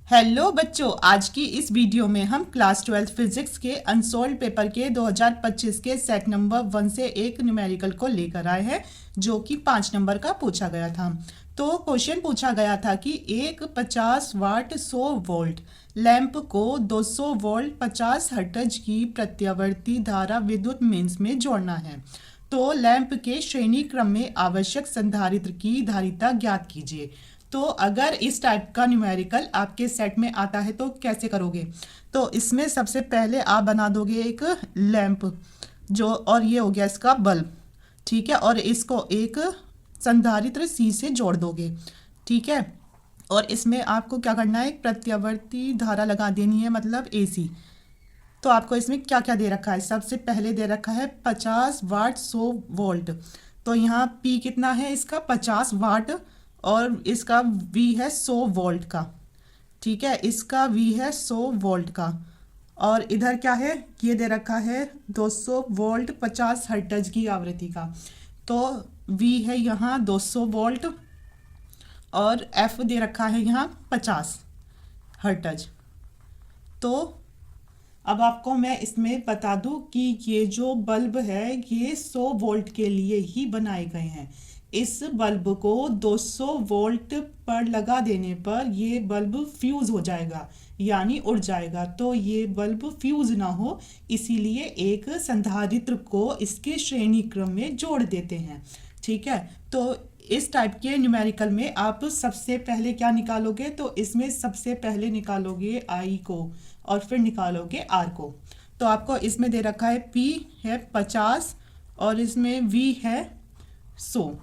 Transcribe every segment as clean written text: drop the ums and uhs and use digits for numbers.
Hello बच्चों, आज की इस वीडियो में हम क्लास 12 फिजिक्स के अनसोल्ड पेपर के 2025 के सेट नंबर 1 से एक न्यूमेरिकल को लेकर आए हैं, जो कि 5 नंबर का पूछा गया था। तो क्वेश्चन पूछा गया था कि एक 50 वाट 100 वोल्ट लैंप को 200 वोल्ट 50 हर्ट्ज की प्रत्यावर्ती धारा विद्युत मेंस में जोड़ना है। तो लैंप के श्रेणी क्रम में आवश्यक संधारित्र की धारिता ज्ञात कीजिए। तो अगर इस टाइप का न्यूमेरिकल आपके सेट में आता है तो कैसे करोगे? तो इसमें सबसे पहले आप बना दोगे एक लैंप, जो और ये हो गया इसका बल्ब, ठीक है, और इसको एक संधारित्र सी से जोड़ दोगे, ठीक है। और इसमें आपको क्या करना है, एक प्रत्यावर्ती धारा लगा देनी है, मतलब एसी। तो आपको इसमें क्या क्या दे रखा है? सबसे पहले दे रखा है 50 वाट 100 वोल्ट। तो यहाँ पी कितना है इसका? 50 वाट, और इसका वी है 100 वोल्ट का, ठीक है, इसका वी है 100 वोल्ट का। और इधर क्या है, ये दे रखा है 200 वोल्ट 50 हर्ट्ज की आवृत्ति का। तो वी है यहाँ 200 वोल्ट और एफ दे रखा है यहाँ 50 हर्ट्ज। तो अब आपको मैं इसमें बता दूं कि ये जो बल्ब है ये 100 वोल्ट के लिए ही बनाए गए हैं। इस बल्ब को 200 वोल्ट पर लगा देने पर ये बल्ब फ्यूज हो जाएगा, यानी उड़ जाएगा। तो ये बल्ब फ्यूज ना हो, इसीलिए एक संधारित्र को इसके श्रेणी क्रम में जोड़ देते हैं, ठीक है। तो इस टाइप के न्यूमेरिकल में आप सबसे पहले क्या निकालोगे? तो इसमें सबसे पहले निकालोगे आई को और फिर निकालोगे आर को। तो आपको इसमें दे रखा है P है 50 और इसमें V है 100।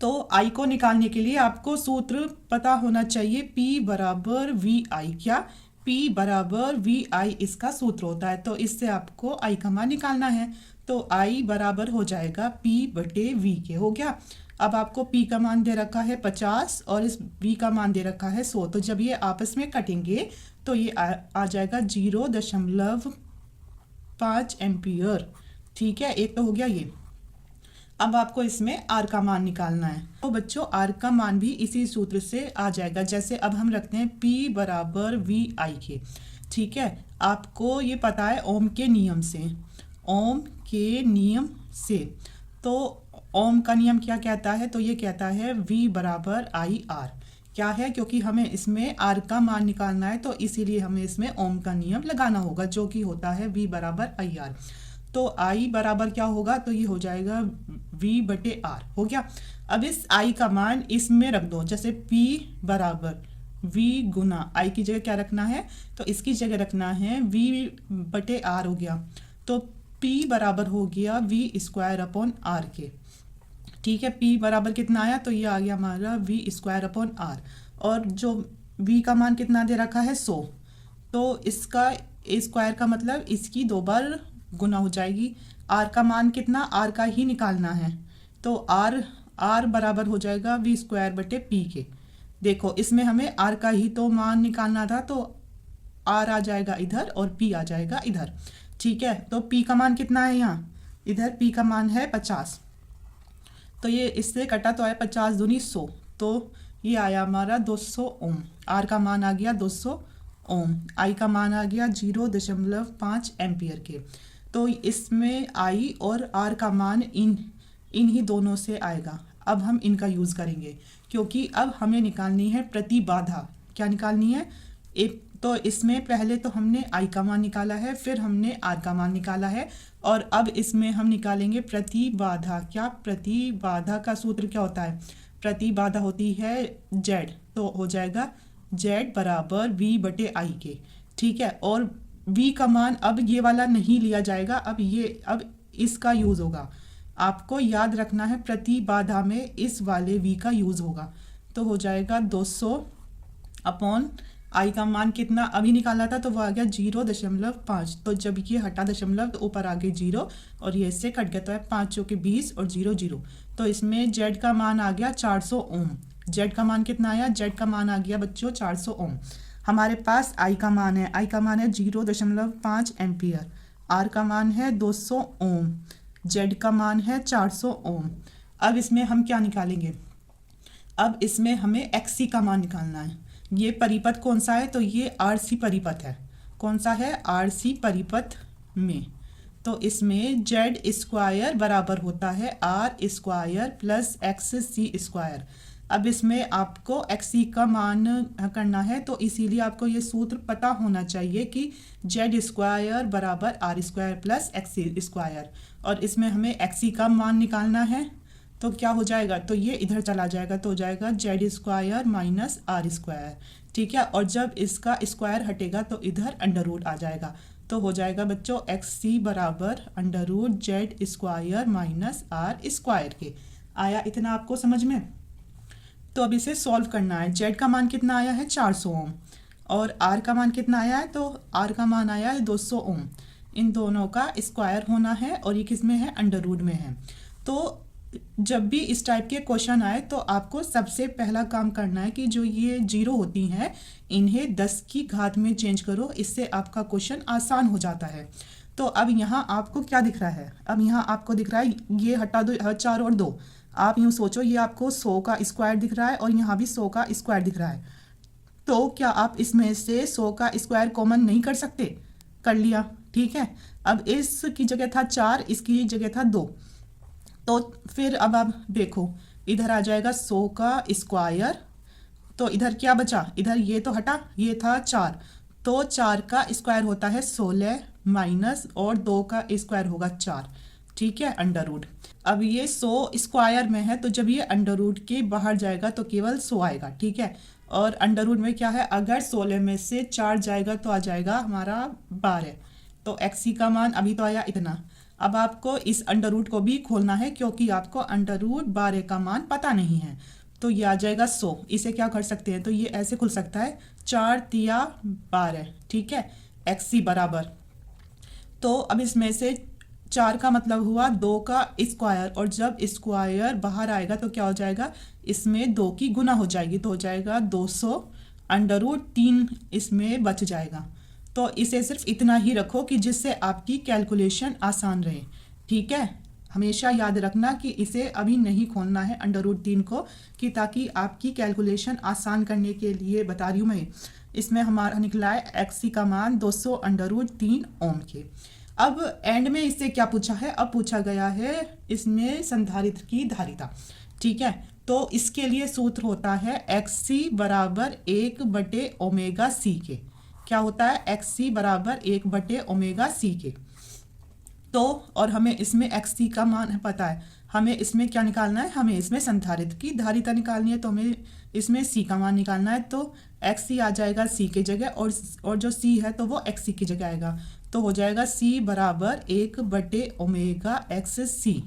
तो I को निकालने के लिए आपको सूत्र पता होना चाहिए, P बराबर VI। क्या? P बराबर VI इसका सूत्र होता है। तो इससे आपको I का मान निकालना है। तो I बराबर हो जाएगा P बटे V के। हो गया। अब आपको P का मान दे रखा है 50 और इस V का मान दे रखा है 100। तो जब ये आपस में कटेंगे तो ये आ जाएगा 0.5 एम्पियर, ठीक है। एक तो हो गया ये। अब आपको इसमें R का मान निकालना है। तो बच्चों R का मान भी इसी सूत्र से आ जाएगा। जैसे अब हम रखते हैं P बराबर VI के, ठीक है। आपको ये पता है ओम के नियम से, ओम के नियम से। तो ओम का नियम क्या कहता है? तो ये कहता है V बराबर IR। क्या है? क्योंकि हमें इसमें R का मान निकालना है, तो इसीलिए हमें इसमें ओम का नियम लगाना होगा, जो कि होता है V बराबर IR। तो I बराबर क्या होगा? तो ये हो जाएगा V बटे R। हो गया। अब इस I का मान इसमें रख दो। जैसे P बराबर V गुना I की जगह क्या रखना है? तो इसकी जगह रखना है V बटे R। हो गया। तो P बराबर हो गया V स्क्वायर अपॉन R के, ठीक है। P बराबर कितना आया? तो ये आ गया हमारा V स्क्वायर अपॉन R। और जो V का मान कितना दे रखा है? 100। तो इसका स्क्वायर का मतलब इसकी 2 बार गुना हो जाएगी। R का मान कितना? R का ही निकालना है। तो R बराबर हो जाएगा V स्क्वायर बटे P के। देखो इसमें हमें R का ही तो मान निकालना था, तो R आ जाएगा इधर और P आ जाएगा इधर, ठीक है। तो P का मान कितना है यहाँ? इधर P का मान है 50। तो ये इससे कटा तो आया 50 दूनी 100। तो ये आया हमारा 200 ओम। R का मान आ गया 200 ओम। I का मान आ गया 0.5 एम्पियर के। तो इसमें I और R का मान इन्हीं दोनों से आएगा। अब हम इनका यूज़ करेंगे, क्योंकि अब हमें निकालनी है प्रतिबाधा। क्या निकालनी है? एक तो इसमें पहले तो हमने I का मान निकाला है, फिर हमने R का मान निकाला है, और अब इसमें हम निकालेंगे प्रतिबाधा। क्या? प्रतिबाधा का सूत्र क्या होता है? प्रतिबाधा होती है Z। तो हो जाएगा Z बराबर V बटे I के, ठीक है। और V का मान अब ये वाला नहीं लिया जाएगा, अब इसका यूज़ होगा। आपको याद रखना है प्रतिबाधा में इस वाले V का यूज़ होगा। तो हो जाएगा 200 अपॉन I का मान कितना अभी निकाला था, तो वो आ गया 0.5। तो जब ये हटा दशमलव तो ऊपर आ गई 0 और ये इससे कट गया, तो है 5 चौके 20 और 0 0। तो इसमें Z का मान आ गया 400 ओम। Z का मान कितना आया? Z का मान आ गया बच्चों 400 ओम। हमारे पास I का मान है, I का मान है 0.5 एम्पियर। R का मान है 200 ओम। Z का मान है 400 ओम। अब इसमें हम क्या निकालेंगे? अब इसमें हमें XC का मान निकालना है। ये परिपथ कौन सा है, तो ये आरसी परिपथ है। कौन सा है, आरसी परिपथ में। तो इसमें जेड स्क्वायर बराबर होता है R square plus X C square. अब इसमें आपको एक्स सी का मान करना है, तो इसीलिए आपको ये सूत्र पता होना चाहिए कि जेड स्क्वायर बराबर R square plus X C square, और इसमें हमें एक्स सी का मान निकालना है। तो क्या हो जाएगा, तो ये इधर चला जाएगा, तो हो जाएगा Z square minus R square. ठीक है, और जब इसका स्क्वायर हटेगा तो इधर अंडर रूट आ जाएगा। तो हो जाएगा बच्चों एक्स सी बराबर under root Z square minus R square के। आया इतना आपको समझ में। तो अब इसे सॉल्व करना है। जेड का मान कितना आया है 400 ओम, और आर का मान कितना आया है, तो आर का मान आया है 200 ओम। इन दोनों का स्क्वायर होना है, और ये किस में है, अंडर रूट में है। तो जब भी इस टाइप के क्वेश्चन आए तो आपको सबसे पहला काम करना है कि जो ये जीरो होती हैं इन्हें 10 की घात में चेंज करो, इससे आपका क्वेश्चन आसान हो जाता है। तो अब यहाँ आपको क्या दिख रहा है, अब यहाँ आपको दिख रहा है ये हटा दो 4 और 2। आप यूँ सोचो ये आपको 100 का स्क्वायर दिख रहा है और यहाँ भी 100 का स्क्वायर दिख रहा है। तो क्या आप इसमें से 100 का स्क्वायर कॉमन नहीं कर सकते, कर लिया। ठीक है, अब इसकी जगह था 4, इसकी जगह था 2। तो फिर अब आप देखो इधर आ जाएगा 100 का स्क्वायर, तो इधर क्या बचा, इधर ये तो हटा, ये था 4, तो 4 का स्क्वायर होता है 16 माइनस और 2 का स्क्वायर होगा 4। ठीक है, अंडर रूट। अब ये 100 स्क्वायर में है, तो जब ये अंडर रूट के बाहर जाएगा तो केवल 100 आएगा। ठीक है, और अंडर रूट में क्या है, अगर 16 में से 4 जाएगा तो आ जाएगा हमारा 12। तो एक्स सी का मान अभी तो आया इतना। अब आपको इस अंडर रूट को भी खोलना है, क्योंकि आपको अंडर रूट 12 का मान पता नहीं है। तो ये आ जाएगा 100। इसे क्या कर सकते हैं, तो ये ऐसे खुल सकता है 4 तिया 12। ठीक है, एक्स सी बराबर, तो अब इसमें से 4 का मतलब हुआ 2 का स्क्वायर, और जब स्क्वायर बाहर आएगा तो क्या हो जाएगा, इसमें 2 की गुना हो जाएगी, तो हो जाएगा 200 अंडर रूट 3 इसमें बच जाएगा। तो इसे सिर्फ इतना ही रखो कि जिससे आपकी कैलकुलेशन आसान रहे। ठीक है, हमेशा याद रखना कि इसे अभी नहीं खोलना है अंडर रूट 3 को, कि ताकि आपकी कैलकुलेशन आसान करने के लिए बता रही हूँ मैं। इसमें हमारा निकला है एक्स सी का मान 200 अंडर रूट 3 ओम के। अब एंड में इससे क्या पूछा है, अब पूछा गया है इसमें संधारित्र की धारिता। ठीक है, तो इसके लिए सूत्र होता है एक्स सी बराबर 1/ओमेगा सी के। क्या होता है, एक्स सी बराबर 1/ओमेगा सी के। तो और हमें इसमें एक्स सी का मान पता है, हमें इसमें क्या निकालना है, हमें इसमें संधारित्र की धारिता निकालनी है, तो हमें इसमें सी का मान निकालना है। तो एक्स सी आ जाएगा सी की जगह, और जो सी है तो वो एक्स सी की जगह आएगा। तो हो जाएगा सी बराबर 1/ओमेगा एक्स सी।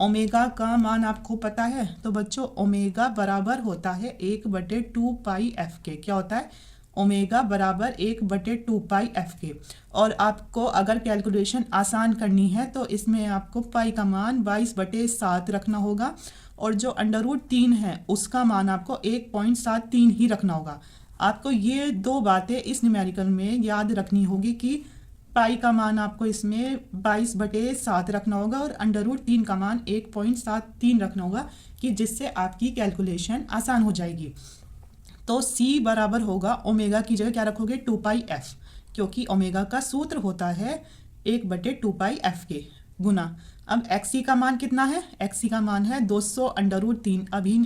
ओमेगा का मान आपको पता है, तो बच्चों ओमेगा बराबर होता है 1/2 पाई एफ के। क्या होता है, ओमेगा बराबर 1/2 पाई एफ के। और आपको अगर कैलकुलेशन आसान करनी है तो इसमें आपको पाई का मान 22/7 रखना होगा, और जो अंडर रूट 3 है उसका मान आपको 1.73 ही रखना होगा। आपको ये 2 बातें इस न्यूमेरिकल में याद रखनी होगी कि पाई का मान आपको इसमें 22/7 रखना होगा, और अंडर रूट 3 का मान 1.73 रखना होगा, कि जिससे आपकी कैलकुलेशन आसान हो जाएगी। तो C बराबर होगा, ओमेगा की जगह क्या रखोगे 2 पाई एफ, क्योंकि ओमेगा का सूत्र होता है 1/2 पाई एफ के गुना। अब एक्स सी का मान कितना है, एक्स सी का मान है 200 अंडर रूट 3, अभी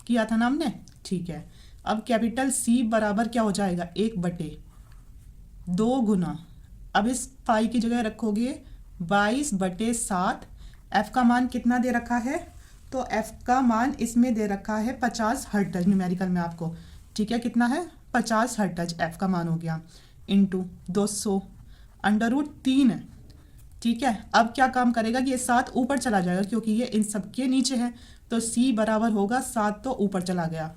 किया था ना हमने। ठीक है, अब कैपिटल C बराबर क्या हो जाएगा 1/2 गुना, अब इस पाई की जगह रखोगे 22/7। एफ का मान कितना दे रखा है, तो एफ का मान इसमें दे रखा है 50 हर्ट्ज न्यूमेरिकल में आपको। ठीक है, कितना है 50 हर्ट्ज एफ का मान हो गया, इंटू 200 अंडर रूट 3 है। ठीक है, अब क्या काम करेगा कि ये 7 ऊपर चला जाएगा, क्योंकि ये इन सब के नीचे है। तो C बराबर होगा 7, तो ऊपर चला गया,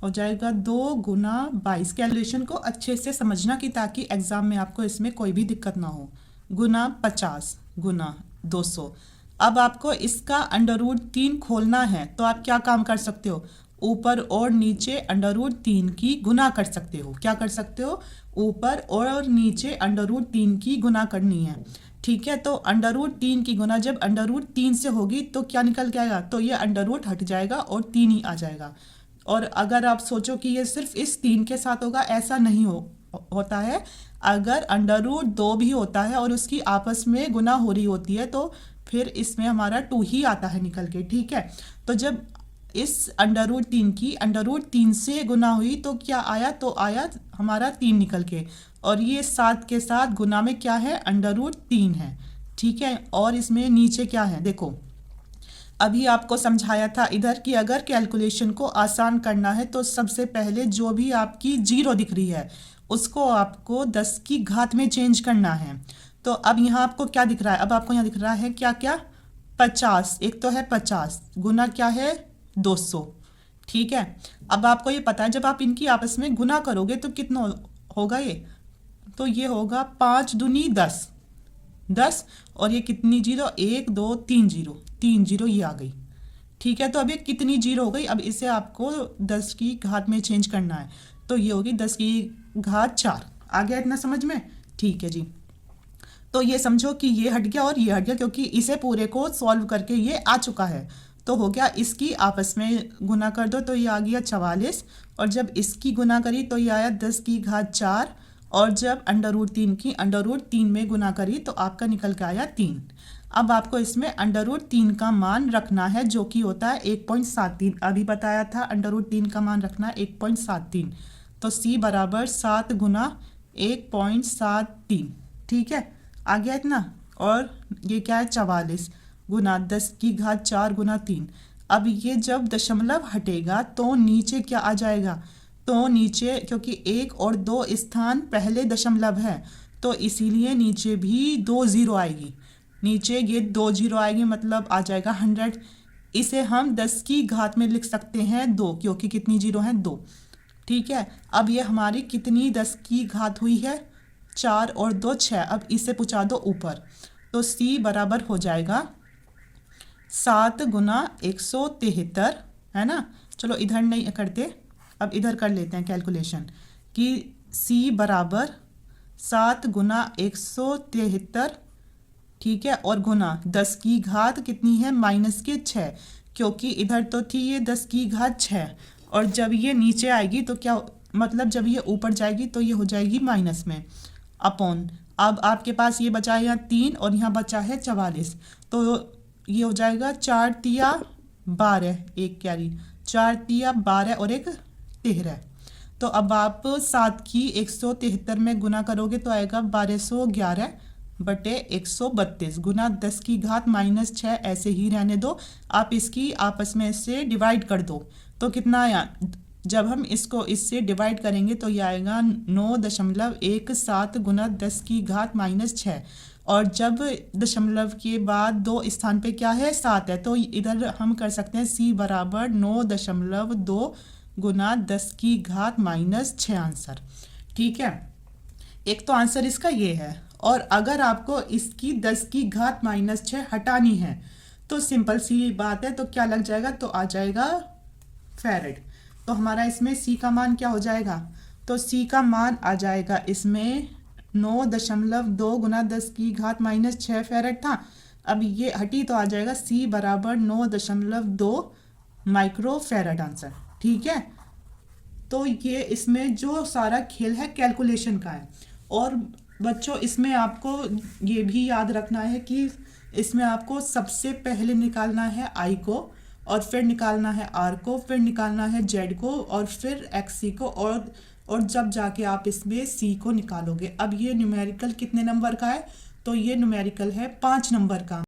हो जाएगा 2 गुना 22। कैलकुलेशन को अच्छे से समझना कि ताकि एग्जाम में आपको इसमें कोई भी दिक्कत ना हो। गुना 50 गुना 200। अब आपको इसका अंडर रूट 3 खोलना है, तो आप क्या काम कर सकते हो, ऊपर और नीचे अंडर रूट 3 की गुना कर सकते हो। क्या कर सकते हो, ऊपर और नीचे अंडर रूट 3 की गुना करनी है। ठीक है, तो अंडर रूट 3 की गुना जब अंडर रूट 3 से होगी तो क्या निकल के आएगा, तो ये अंडर रूट हट जाएगा और 3 ही आ जाएगा। और अगर आप सोचो कि ये सिर्फ इस 3 के साथ होगा, ऐसा नहीं होता है। अगर अंडर रूट 2 भी होता है और उसकी आपस में गुना हो रही होती है तो फिर इसमें हमारा 2 ही आता है निकल के, ठीक है। तो जब इस अंडर रूट 3 की अंडर रूट 3 से गुना हुई तो क्या आया, तो आया हमारा 3 निकल के। और ये 7 के साथ गुना में क्या है, अंडर रूट 3 है, ठीक है। और इसमें नीचे क्या है, देखो अभी आपको समझाया था इधर कि अगर कैलकुलेशन को आसान करना है तो सबसे पहले जो भी आपकी जीरो दिख रही है उसको आपको 10 की घात में चेंज करना है। तो अब यहाँ आपको क्या दिख रहा है, अब आपको यहाँ दिख रहा है क्या क्या, 50, एक तो है 50 गुना क्या है 200, ठीक है। अब आपको ये पता है जब आप इनकी आपस में गुना करोगे तो कितना होगा ये, तो ये होगा 5 दूनी 10, 10 और ये कितनी जीरो, 1 2 3 जीरो, 3 जीरो ये आ गई, ठीक है। तो अब ये कितनी जीरो हो गई, अब इसे आपको 10 की घात में चेंज करना है, तो ये होगी 10 की घात 4। आ गया इतना समझ में, ठीक है जी। तो ये समझो कि ये हट गया और ये हट गया क्योंकि इसे पूरे को सॉल्व करके ये आ चुका है। तो हो गया, इसकी आपस में गुना कर दो तो ये आ गया 44, और जब इसकी गुना करी तो ये आया 10 की घात 4, और जब अंडर रूट 3 की अंडर रूट 3 में गुना करी तो आपका निकल के आया 3। अब आपको इसमें अंडर रूट 3 का मान रखना है जो कि होता है 1.73, अभी बताया था अंडर रूट 3 का मान रखना है 1.73। तो c बराबर 7 गुना 1.73, ठीक है, आ गया इतना। और ये क्या है 44 गुना 10 की घात 4 गुना 3। अब ये जब दशमलव हटेगा तो नीचे क्या आ जाएगा, तो नीचे क्योंकि 1 और 2 स्थान पहले दशमलव है तो इसीलिए नीचे भी 2 जीरो आएगी, नीचे ये 2 जीरो आएगी मतलब आ जाएगा 100। इसे हम 10 की घात में लिख सकते हैं 2 क्योंकि कितनी जीरो हैं 2, ठीक है। अब ये हमारी कितनी 10 की घात हुई है 4 और 2 6, अब इसे पूछा दो ऊपर, तो c बराबर हो जाएगा 7 गुना 173, है ना। चलो इधर नहीं करते, अब इधर कर लेते हैं कैलकुलेशन कि c बराबर 7 गुना 173, ठीक है, और गुना 10 की घात कितनी है माइनस के 6, क्योंकि इधर तो थी ये 10 की घात 6, और जब ये नीचे आएगी तो क्या मतलब जब ये ऊपर जाएगी तो ये हो जाएगी माइनस में अपॉन। अब आपके पास ये बचा है यहाँ 3 और यहाँ बचा है 44, तो ये हो जाएगा 4 तिया 12, एक कैरी 4 तिया 12 और एक 13। तो अब आप 7 की 173 में गुना करोगे तो आएगा 1211 बटे 132 गुना 10 की घात माइनस 6, ऐसे ही रहने दो, आप इसकी आपस में से डिवाइड कर दो तो कितना आया, जब हम इसको इससे डिवाइड करेंगे तो ये आएगा 9.17 गुना 10 की घात माइनस 6, और जब दशमलव के बाद 2 स्थान पे क्या है 7 है तो इधर हम कर सकते हैं c बराबर 9.2 गुना 10 की घात माइनस 6 आंसर, ठीक है। एक तो आंसर इसका ये है, और अगर आपको इसकी 10 की घात माइनस 6 हटानी है तो सिंपल सी बात है, तो क्या लग जाएगा, तो आ जाएगा फैरेड। तो हमारा इसमें c का मान क्या हो जाएगा, तो c का मान आ जाएगा इसमें 9.2 गुना 10 की घात माइनस 6 फैरेड था, अब ये हटी तो आ जाएगा c बराबर 9.2 माइक्रो फैरेड आंसर, ठीक है। तो ये इसमें जो सारा खेल है कैलकुलेशन का है। और बच्चों इसमें आपको ये भी याद रखना है कि इसमें आपको सबसे पहले निकालना है i को, और फिर निकालना है r को, फिर निकालना है z को, और फिर xc को, और जब जाके आप इसमें c को निकालोगे। अब ये न्यूमेरिकल कितने नंबर का है, तो ये न्यूमेरिकल है 5 नंबर का।